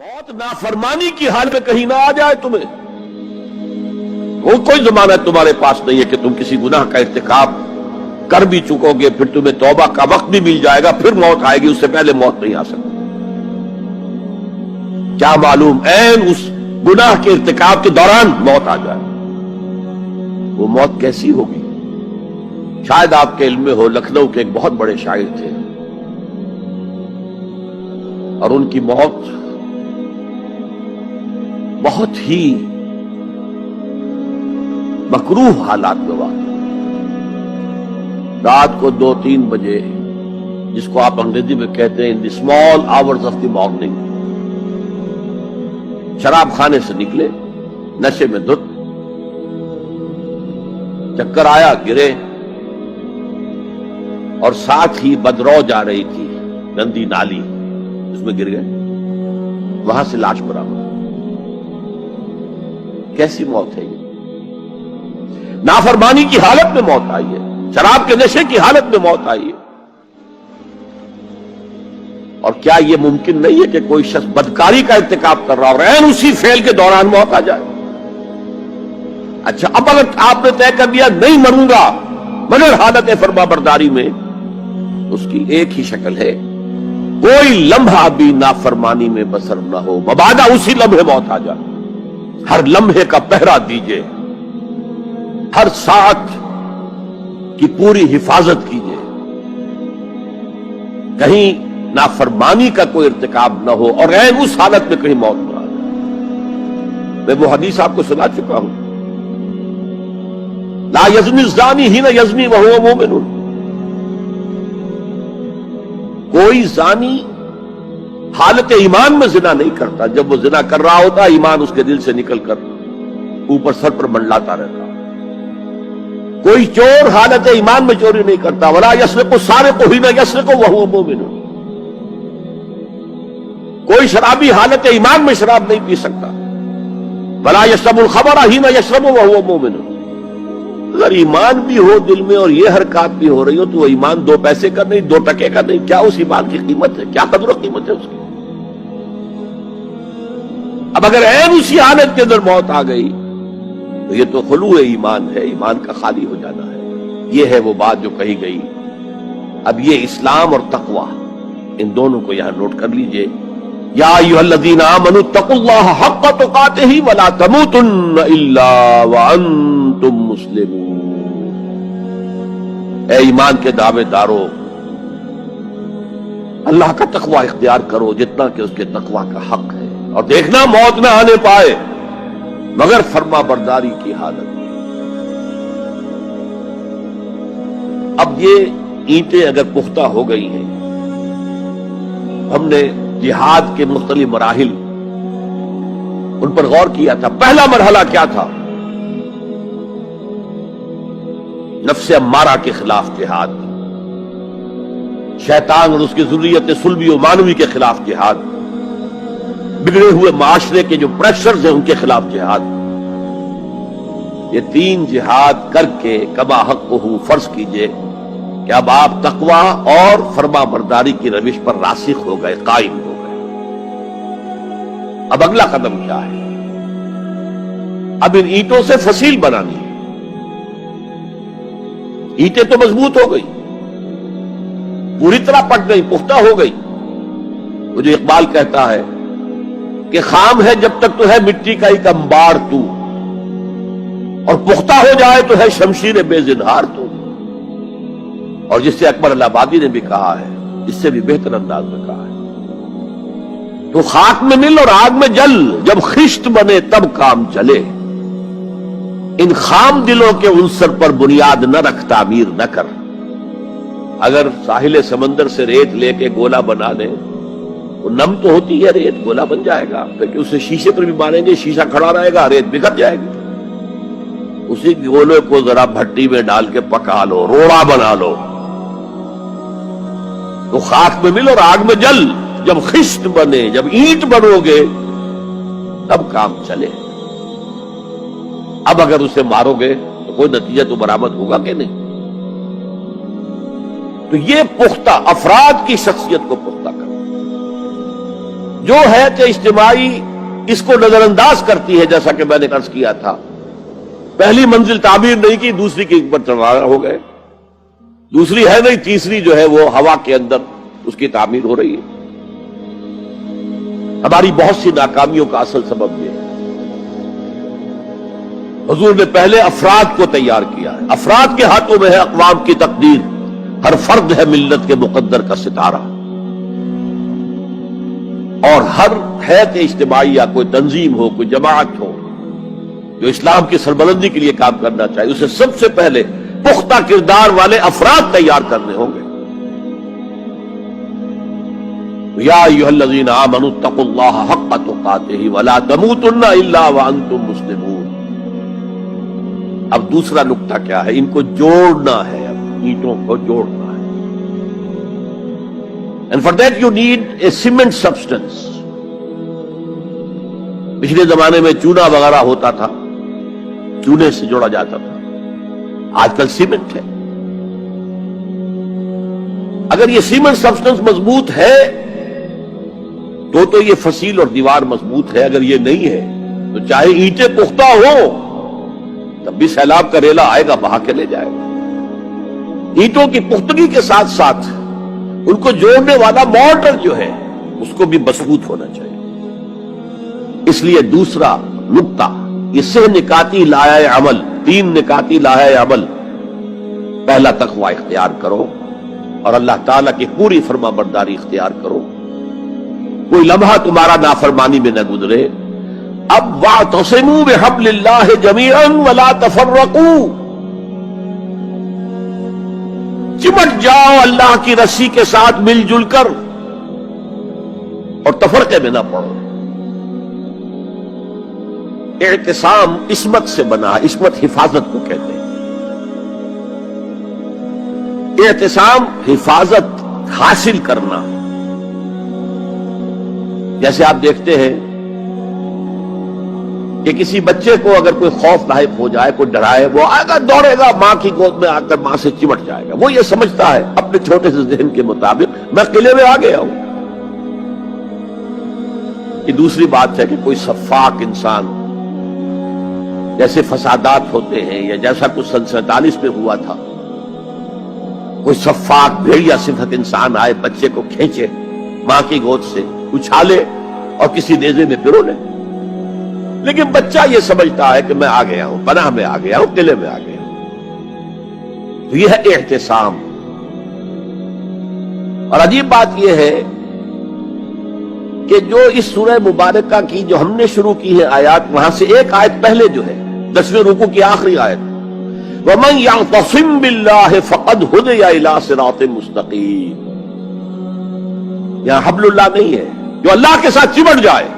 موت نافرمانی کی حال میں کہیں نہ آ جائے تمہیں. وہ کوئی ضمانت تمہارے پاس نہیں ہے کہ تم کسی گناہ کا ارتکاب کر بھی چکو گے, پھر تمہیں توبہ کا وقت بھی مل جائے گا, پھر موت آئے گی, اس سے پہلے موت نہیں آ سکتی. کیا معلوم عین اس گناہ کے ارتکاب کے دوران موت آ جائے. وہ موت کیسی ہوگی؟ شاید آپ کے علم میں ہو, لکھنؤ کے ایک بہت بڑے شاعر تھے اور ان کی موت بہت ہی مکروہ حالات میں واقع. رات کو 2-3 بجے, جس کو آپ انگریزی میں کہتے ہیں in the small hours of the morning, شراب خانے سے نکلے, نشے میں دھت, چکر آیا, گرے, اور ساتھ ہی بدرو جا رہی تھی گندی نالی, اس میں گر گئے, وہاں سے لاش برآمد. کیسی موت ہے یہ؟ نافرمانی کی حالت میں موت آئی ہے, شراب کے نشے کی حالت میں موت آئی ہے. اور کیا یہ ممکن نہیں ہے کہ کوئی شخص بدکاری کا ارتکاب کر رہا اور عین اسی فعل کے دوران موت آ جائے؟ اچھا, اب اگر آپ نے طے کر دیا نہیں مروں گا مگر حالت فرما برداری میں, اس کی ایک ہی شکل ہے, کوئی لمحہ بھی نافرمانی میں بسر نہ ہو, مبادا اسی لمحے موت آ جائے. ہر لمحے کا پہرا دیجئے, ہر ساتھ کی پوری حفاظت کیجئے, کہیں نافرمانی کا کوئی ارتکاب نہ ہو اور عین اس حالت میں کہیں موت نہ آ جائے. میں وہ حدیث آپ کو سنا چکا ہوں, لا یزنی الزانی حین یزنی وہو مومن. کوئی زانی حالت ایمان میں زنا نہیں کرتا, جب وہ زنا کر رہا ہوتا ایمان اس کے دل سے نکل کر اوپر سر پر منڈلاتا رہتا. کوئی چور حالت ایمان میں چوری نہیں کرتا, ولا یسرق السارق حین یسرق وہو مومن. کوئی شرابی حالت ایمان میں شراب نہیں پی سکتا, ولا یشرب الخمر حین یشرب وہو مومن. اگر ایمان بھی ہو دل میں اور یہ حرکات بھی ہو رہی ہو تو وہ ایمان 2 پیسے کا نہیں, 2 ٹکے کا نہیں. کیا اس ایمان کی قیمت ہے؟ کیا قدر و قیمت ہے اس کی؟ اب اگر عین اسی حالت کے اندر موت آ گئی تو یہ تو خلوع ایمان ہے, ایمان کا خالی ہو جانا ہے. یہ ہے وہ بات جو کہی گئی. اب یہ اسلام اور تقوی, ان دونوں کو یہاں نوٹ کر لیجئے. یا ایھا الذین آمنوا اتقوا اللہ حق تقاتہ ولا تموتن الا وانتم مسلمون. اے ایمان کے دعوے دارو, اللہ کا تقوی اختیار کرو جتنا کہ اس کے تقوی کا حق ہے, اور دیکھنا موت نہ آنے پائے مگر فرما برداری کی حالت. اب یہ اینٹیں اگر پختہ ہو گئی ہیں, ہم نے جہاد کے مختلف مراحل ان پر غور کیا تھا. پہلا مرحلہ کیا تھا؟ نفس امارہ کے خلاف جہاد, شیطان اور اس کی ذریت سلبی و مانوی کے خلاف جہاد, بگڑے ہوئے معاشرے کے جو پریشرز ہیں ان کے خلاف جہاد. یہ 3 جہاد کر کے کما حق ہو فرض کیجئے کہ اب آپ تقوی اور فرما برداری کی روش پر راسخ ہو گئے, قائم ہو گئے. اب اگلا قدم کیا ہے؟ اب ان اینٹوں سے فصیل بنانی ہے. اینٹیں تو مضبوط ہو گئی, پوری طرح پک گئی, پختہ ہو گئی. وہ جو اقبال کہتا ہے کہ خام ہے جب تک تو ہے مٹی کا ایک انبار تو, اور پختہ ہو جائے تو ہے شمشیر بے زنہار تو. اور جس سے اکبر اللہ آبادی نے بھی کہا ہے, اس سے بھی بہتر انداز میں کہا ہے, تو خاک میں مل اور آگ میں جل, جب خشت بنے تب کام چلے. ان خام دلوں کے عنصر پر بنیاد نہ رکھ, تعمیر نہ کر. اگر ساحل سمندر سے ریت لے کے گولا بنا لیں, وہ نم تو ہوتی ہے ریت, گولا بن جائے گا, پھر اسے شیشے پر بھی ماریں گے, شیشہ کھڑا رہے گا, ریت بکھر جائے گی. اسی گولے کو ذرا بھٹی میں ڈال کے پکا لو, روڑا بنا لو, تو خاک میں مل اور آگ میں جل, جب خشت بنے, جب اینٹ بنو گے تب کام چلے. اب اگر اسے مارو گے تو کوئی نتیجہ تو برآمد ہوگا کہ نہیں. تو یہ پختہ افراد کی شخصیت کو پختہ کرنا. جو ہے کہ اجتماعی اس کو نظر انداز کرتی ہے، جیسا کہ میں نے عرض کیا تھا، پہلی منزل تعمیر نہیں کی، دوسری کے اوپر چڑھانا ہو گئے، دوسری ہے نہیں، تیسری جو ہے وہ ہوا کے اندر اس کی تعمیر ہو رہی ہے۔ ہماری بہت سی ناکامیوں کا اصل سبب یہ ہے۔ حضور نے پہلے افراد کو تیار کیا ہے، افراد کے ہاتھوں میں ہے اقوام کی تقدیر، ہر فرد ہے ملت کے مقدر کا ستارہ، اور ہر حیث اجتماعی یا کوئی تنظیم ہو، کوئی جماعت ہو جو اسلام کی سربلندی کے لیے کام کرنا چاہیے، اسے سب سے پہلے پختہ کردار والے افراد تیار کرنے ہوں گے۔ یا ایھا الذین آمنوا اتقوا اللہ حق تقاتہ ولا تموتن الا وانتم مسلمون۔ اب دوسرا نقطہ کیا ہے؟ ان کو جوڑنا ہے، اب اینٹوں کو جوڑنا ہے۔ And for that you need a cement substance۔ پچھلے زمانے میں چونا وغیرہ ہوتا تھا، چونے سے جوڑا جاتا تھا، آج کل سیمنٹ ہے۔ اگر یہ سیمنٹ سبسٹنس مضبوط ہے تو یہ فصیل اور دیوار مضبوط ہے، اگر یہ نہیں ہے تو چاہے اینٹیں پختہ ہو تب بھی سیلاب کا ریلا آئے گا، بہا کے لے جائے گا۔ اینٹوں کی پختگی کے ساتھ ساتھ ان کو جوڑنے والا مورٹر جو ہے اس کو بھی مضبوط ہونا چاہیے۔ اس لیے دوسرا نقطہ، یہ سہ نکاتی لائحہ عمل، 3 نکاتی لائحہ عمل۔ پہلا تقوی اختیار کرو اور اللہ تعالیٰ کی پوری فرما برداری اختیار کرو، کوئی لمحہ تمہارا نافرمانی میں نہ گزرے۔ اب واعتصموا بحبل اللہ جمیعا ولا تفرقوا، چمٹ جاؤ اللہ کی رسی کے ساتھ مل جل کر اور تفرقے میں نہ پڑو۔ اعتصام عصمت سے بنا، عصمت حفاظت کو کہتے ہیں۔ اعتصام حفاظت حاصل کرنا۔ جیسے آپ دیکھتے ہیں کہ کسی بچے کو اگر کوئی خوف لاحق ہو جائے، کوئی ڈرائے، وہ آئے گا، دوڑے گا ماں کی گود میں آ کر ماں سے چمٹ جائے گا۔ وہ یہ سمجھتا ہے اپنے چھوٹے سے ذہن کے مطابق میں قلعے میں آ گیا ہوں۔ یہ دوسری بات ہے کہ کوئی سفاک انسان، جیسے فسادات ہوتے ہیں یا جیسا کچھ سن 47 میں ہوا تھا، کوئی سفاک بھیڑیا صفت انسان آئے، بچے کو کھینچے ماں کی گود سے، اچھالے اور کسی نیزے میں پرو لے۔ لیکن بچہ یہ سمجھتا ہے کہ میں آ گیا ہوں، پناہ میں آ گیا ہوں، قلعے میں آ گیا ہوں۔ تو یہ ہے اعتصام۔ اور عجیب بات یہ ہے کہ جو اس سورہ مبارکہ کی جو ہم نے شروع کی ہے آیات، وہاں سے ایک آیت پہلے جو ہے 10ویں رکوع کی آخری آیت، وَمَن يَعْتَصِم بِاللَّهِ فَقَدْ هُدِيَ إِلَىٰ صِرَاطٍ مُسْتَقِيمٍ۔ یہاں حبل اللہ نہیں ہے، جو اللہ کے ساتھ چمٹ جائے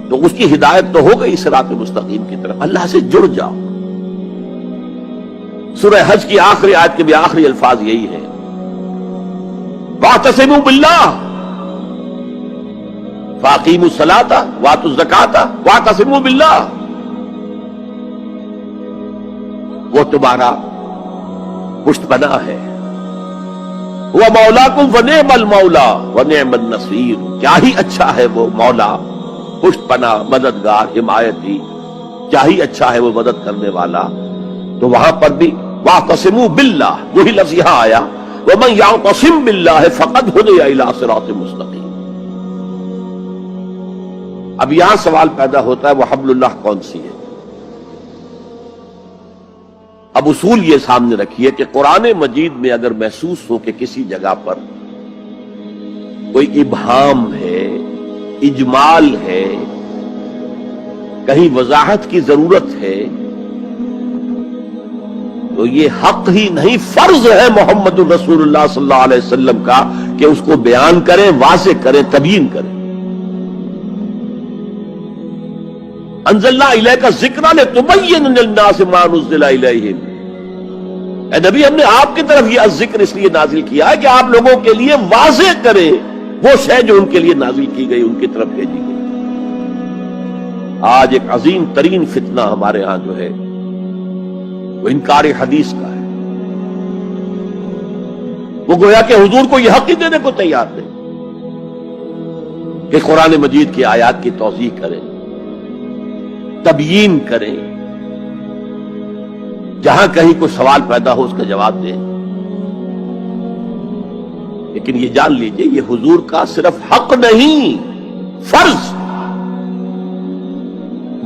تو اس کی ہدایت تو ہو گئی صراط مستقیم کی طرف، اللہ سے جڑ جاؤ۔ سورہ حج کی آخری آیت کے بھی آخری الفاظ یہی ہیں، وَاعْتَصِمُوا بِاللَّهِ فَأَقِیمُوا الصَّلَاةَ وَآتُوا الزَّکَاةَ وَاعْتَصِمُوا بِاللَّهِ۔ وہ تمہارا پشت پناہ ہے، وہ مولاکم فنعم المولا ونعم النصیر۔ کیا ہی اچھا ہے وہ مولا، پشت پناہ، مددگار، حمایتی، کیا ہی اچھا ہے وہ مدد کرنے والا۔ تو وہاں پر بھی واعتصموا باللہ، وہی لفظ یہاں آیا، ومن یعتصم باللہ فقد ہدی الی صراط مستقیم۔ اب یہاں سوال پیدا ہوتا ہے وہ حبل اللہ کون سی ہے؟ اب اصول یہ سامنے رکھیے کہ قرآن مجید میں اگر محسوس ہو کہ کسی جگہ پر کوئی ابہام ہے، اجمال ہے، کہیں وضاحت کی ضرورت ہے، تو یہ حق ہی نہیں، فرض ہے محمد الرسول اللہ صلی اللہ علیہ وسلم کا کہ اس کو بیان کریں، واضح کریں، تبیین کریں۔ انزلنا الیک الذکر لتبین للناس ما نزل الیہم۔ اے نبی، ہم نے آپ کی طرف یہ الذکر اس لیے نازل کیا ہے کہ آپ لوگوں کے لیے واضح کریں وہ شے جو ان کے لیے نازل کی گئی، ان کی طرف بھیجی گئی۔ آج ایک عظیم ترین فتنہ ہمارے ہاں جو ہے وہ انکار حدیث کا ہے۔ وہ گویا کہ حضور کو یہ حق ہی دینے کو تیار نہیں۔ کہ قرآن مجید کی آیات کی توضیح کریں، تبیین کریں، جہاں کہیں کوئی سوال پیدا ہو اس کا جواب دیں. لیکن یہ جان لیجئے یہ حضور کا صرف حق نہیں، فرض.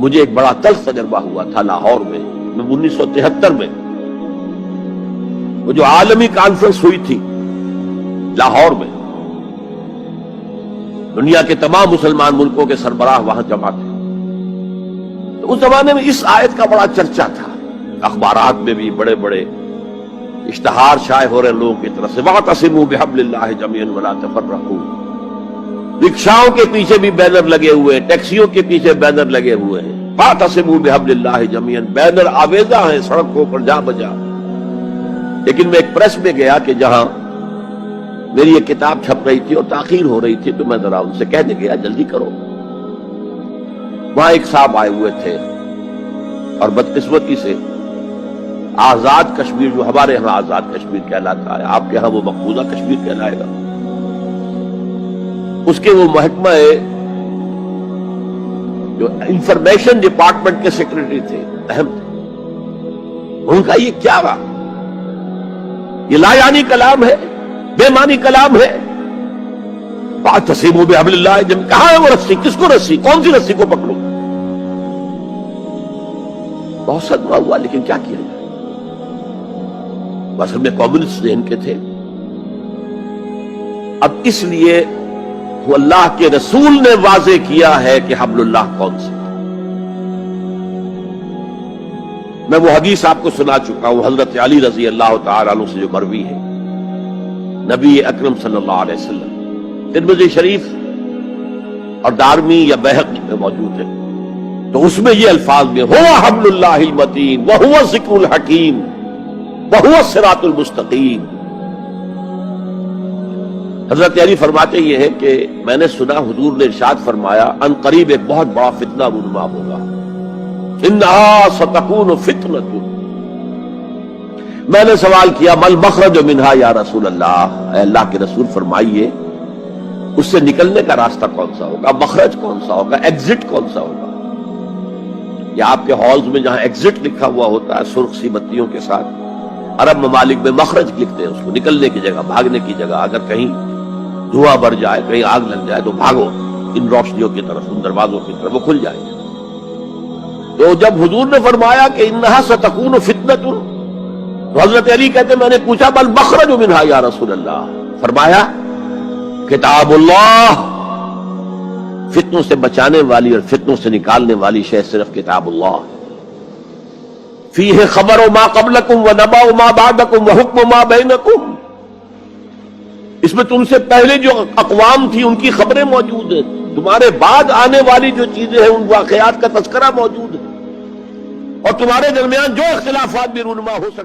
مجھے ایک بڑا تلخ تجربہ ہوا تھا لاہور میں 1973 میں، وہ جو عالمی کانفرنس ہوئی تھی لاہور میں، دنیا کے تمام مسلمان ملکوں کے سربراہ وہاں جمع تھے. تو اس زمانے میں اس آیت کا بڑا چرچا تھا، اخبارات میں بھی بڑے بڑے اشتہار شائع ہو رہے لوگوں کی طرف سے، وَاعْتَصِمُوا بِحَبْلِ اللَّهِ جَمِيعًا وَلَا تَفَرَّقُوا. رکشاؤں کے پیچھے بھی بینر لگے ہوئے ہیں، ٹیکسیوں کے پیچھے بینر لگے ہوئے ہیں، وَاعْتَصِمُوا بِحَبْلِ اللَّهِ جَمِيعًا، بینر آویزاں ہیں سڑکوں پر جا بجا. لیکن میں ایک پریس میں گیا کہ جہاں میری ایک کتاب چھپ رہی تھی اور تاخیر ہو رہی تھی، تو میں ذرا ان سے کہنے گیا جلدی کرو. وہاں ایک صاحب آئے ہوئے تھے اور بدقسمتی سے آزاد کشمیر، جو ہمارے ہاں آزاد کشمیر کہلاتا ہے، آپ کے ہاں وہ مقبوضہ کشمیر کہلائے گا، اس کے وہ محکمہ جو انفارمیشن ڈپارٹمنٹ کے سیکرٹری تھے، اہم تھے. ان کا یہ کیا رہا؟ یہ لا یعنی کلام ہے، بے معنی کلام ہے. وَاعْتَصِمُوا بِحَبْلِ اللَّهِ جَمِيعًا، کہاں ہے وہ رسی؟ کس کو رسی؟ کون سی رسی کو پکڑوں؟ بہت صدمہ ہوا، لیکن کیا کیا جائے؟ اصل میں کمیونسٹ ذہن کے تھے. اب اس لیے وہ اللہ کے رسول نے واضح کیا ہے کہ حبل اللہ کون سا. میں وہ حدیث آپ کو سنا چکا ہوں حضرت علی رضی اللہ تعالی عنہ سے جو مروی ہے، نبی اکرم صلی اللہ علیہ وسلم، ترمذی شریف اور دارمی یا بیہقی میں موجود ہے. تو اس میں یہ الفاظ میں هو حبل اللہ المتین وهو الذکر الحکیم وهو الصراط المستقیم. حضرت علی فرماتے یہ ہے کہ میں نے سنا حضور نے ارشاد فرمایا ان قریب ایک بہت بڑا فتنہ رونما ہوگا، انہا ستکون فتنۃ. میں نے سوال کیا مل مخرج منہا یا رسول اللہ، اے اللہ کے رسول فرمائیے اس سے نکلنے کا راستہ کون سا ہوگا، مخرج کون سا ہوگا، ایگزٹ کون سا ہوگا. یا آپ کے ہالز میں جہاں ایگزٹ لکھا ہوا ہوتا ہے سرخ سی بتیوں کے ساتھ، عرب ممالک میں مخرج لکھتے ہیں اس کو، نکلنے کی جگہ، بھاگنے کی جگہ. اگر کہیں دھواں بھر جائے، کہیں آگ لگ جائے تو بھاگو ان روشنیوں کی طرف، ان دروازوں کی طرف، وہ کھل جائے. تو جب حضور نے فرمایا کہ انہا ستکون فتنۃ، تو حضرت علی کہتے میں نے پوچھا بل مخرج منہا یا رسول اللہ، فرمایا کتاب اللہ، فتنوں سے بچانے والی اور فتنوں سے نکالنے والی شے صرف کتاب اللہ. فیہ خبر ما قبلکم ونبأ ما بعدکم وحکم ما بینکم، اس میں تم سے پہلے جو اقوام تھی ان کی خبریں موجود ہیں، تمہارے بعد آنے والی جو چیزیں ہیں ان واقعات کا تذکرہ موجود ہے، اور تمہارے درمیان جو اختلافات بھی رونما ہو سکتے